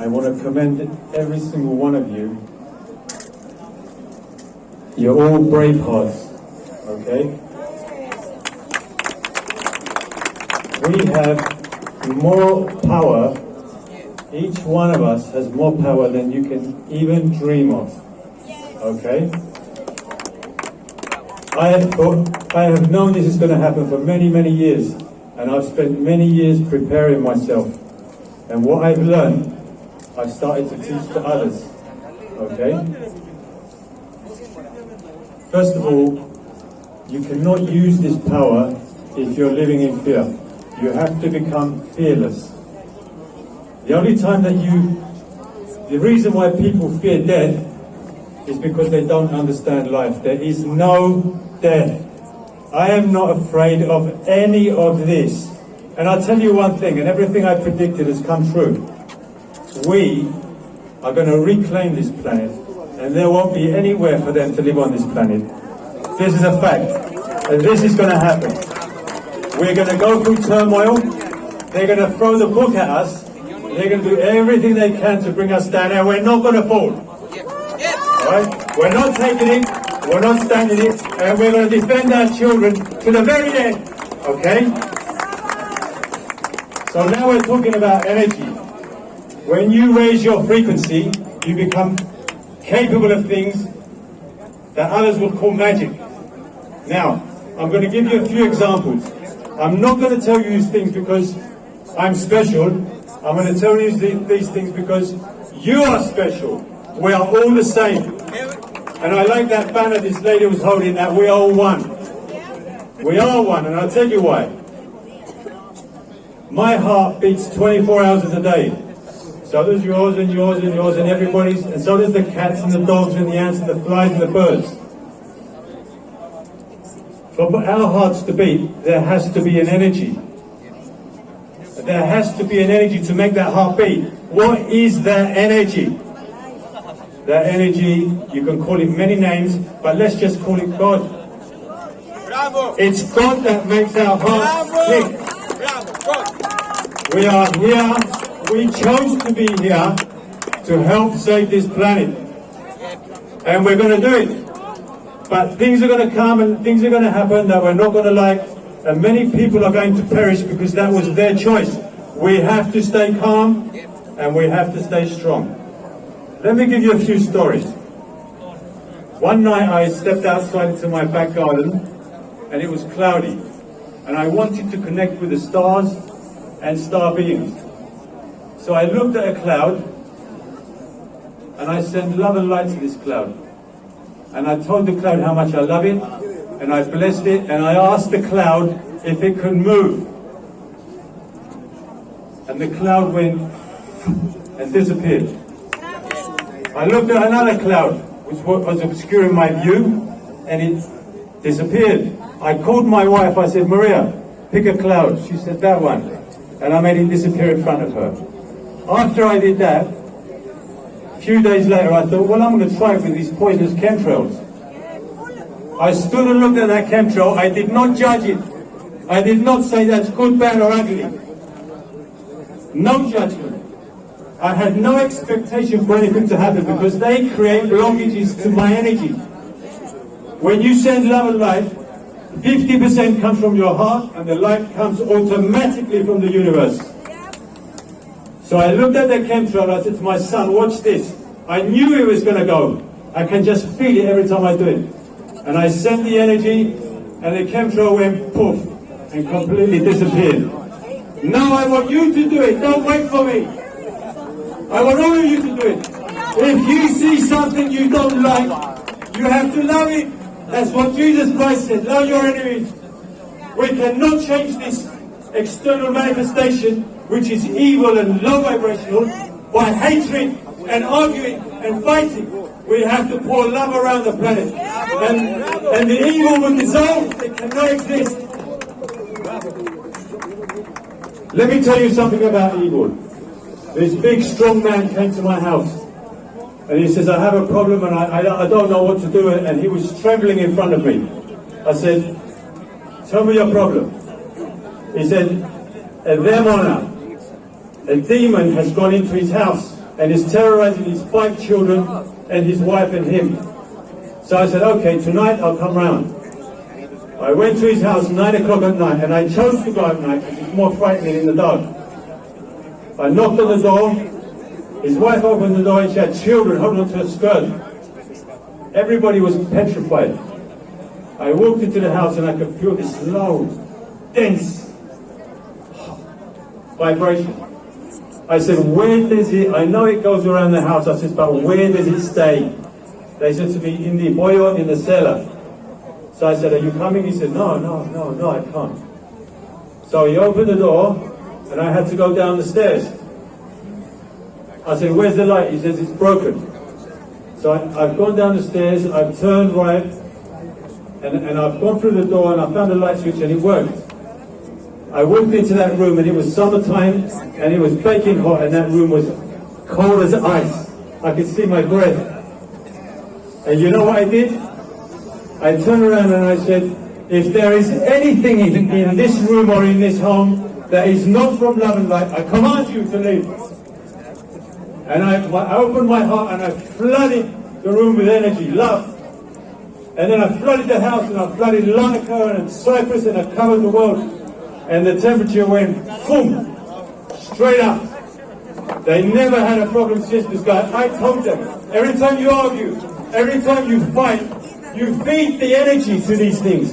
I want to commend every single one of you. You're all brave hearts, okay? We have more power. Each one of us has more power than you can even dream of, okay? I have known this is going to happen for many, many years, and I've spent many years preparing myself. And what I've learned, I've started to teach to others, okay? First of all, you cannot use this power if you're living in fear. You have to become fearless. The only time that the reason why people fear death is because they don't understand life. There is no death. I am not afraid of any of this. And I'll tell you one thing, and everything I predicted has come true. We are going to reclaim this planet, and there won't be anywhere for them to live on this planet. This is a fact, and this is going to happen. We're going to go through turmoil. They're going to throw the book at us. They're going to do everything they can to bring us down, and we're not going to fall. All right? We're not taking it. We're not standing it, and we're going to defend our children to the very end. Okay? So now we're talking about energy. When you raise your frequency, you become capable of things that others would call magic. Now, I'm going to give you a few examples. I'm not going to tell you these things because I'm special. I'm going to tell you these things because you are special. We are all the same. And I like that banner this lady was holding, that we are all one. We are one, and I'll tell you why. My heart beats 24 hours a day. So does yours and yours and yours and everybody's, and so does the cats and the dogs and the ants and the flies and the birds. For our hearts to beat, there has to be an energy. There has to be an energy to make that heart beat. What is that energy? That energy, you can call it many names, but let's just call it God. Bravo. It's God that makes our heart tick. We are here, we chose to be here to help save this planet. And we're going to do it. But things are going to come and things are going to happen that we're not going to like. And many people are going to perish because that was their choice. We have to stay calm and we have to stay strong. Let me give you a few stories. One night I stepped outside into my back garden and it was cloudy. And I wanted to connect with the stars and star beings. So I looked at a cloud and I sent love and light to this cloud. And I told the cloud how much I love it, and I blessed it, and I asked the cloud if it could move. And the cloud went and disappeared. I looked at another cloud, which was obscuring my view, and it disappeared. I called my wife, I said, Maria, pick a cloud. She said, that one. And I made it disappear in front of her. After I did that, a few days later, I thought, well, I'm going to try it with these poisonous chemtrails. I stood and looked at that chemtrail. I did not judge it. I did not say that's good, bad, or ugly. No judgment. I had no expectation for anything to happen because they create blockages to my energy. When you send love and light, 50% comes from your heart and the light comes automatically from the universe. So I looked at the chemtrail and I said to my son, watch this. I knew it was going to go. I can just feel it every time I do it. And I sent the energy and the chemtrail went poof and completely disappeared. Now I want you to do it. Don't wait for me. I want all of you to do it. If you see something you don't like, you have to love it. That's what Jesus Christ said. Love your enemies. We cannot change this external manifestation, which is evil and low vibrational, by hatred and arguing and fighting. We have to pour love around the planet. And the evil will dissolve. It cannot exist. Let me tell you something about evil. This big, strong man came to my house. And he says, I have a problem and I don't know what to do. And he was trembling in front of me. I said, tell me your problem. He said, a demona, a demon has gone into his house and is terrorizing his 5 children and his wife and him. So I said, okay, tonight I'll come round. I went to his house 9 o'clock at night, and I chose to go at night because it's more frightening in the dark. I knocked on the door. His wife opened the door and she had children holding onto her skirt. Everybody was petrified. I walked into the house and I could feel this low, dense vibration. I said, where does it, I know it goes around the house. I said, but where does it stay? They said to me, in the boyo, in the cellar. So I said, are you coming? He said, no, I can't. So he opened the door and I had to go down the stairs. I said, where's the light? He says, it's broken. So I've gone down the stairs, I've turned right, and I've gone through the door and I found the light switch and it worked. I walked into that room and it was summertime and it was baking hot and that room was cold as ice. I could see my breath. And you know what I did? I turned around and I said, if there is anything in this room or in this home that is not from love and light, I command you to leave. And I opened my heart and I flooded the room with energy, love. And then I flooded the house and I flooded Lanka and Cyprus and I covered the world. And the temperature went, boom, straight up. They never had a problem since this guy. I told them, every time you argue, every time you fight, you feed the energy to these things.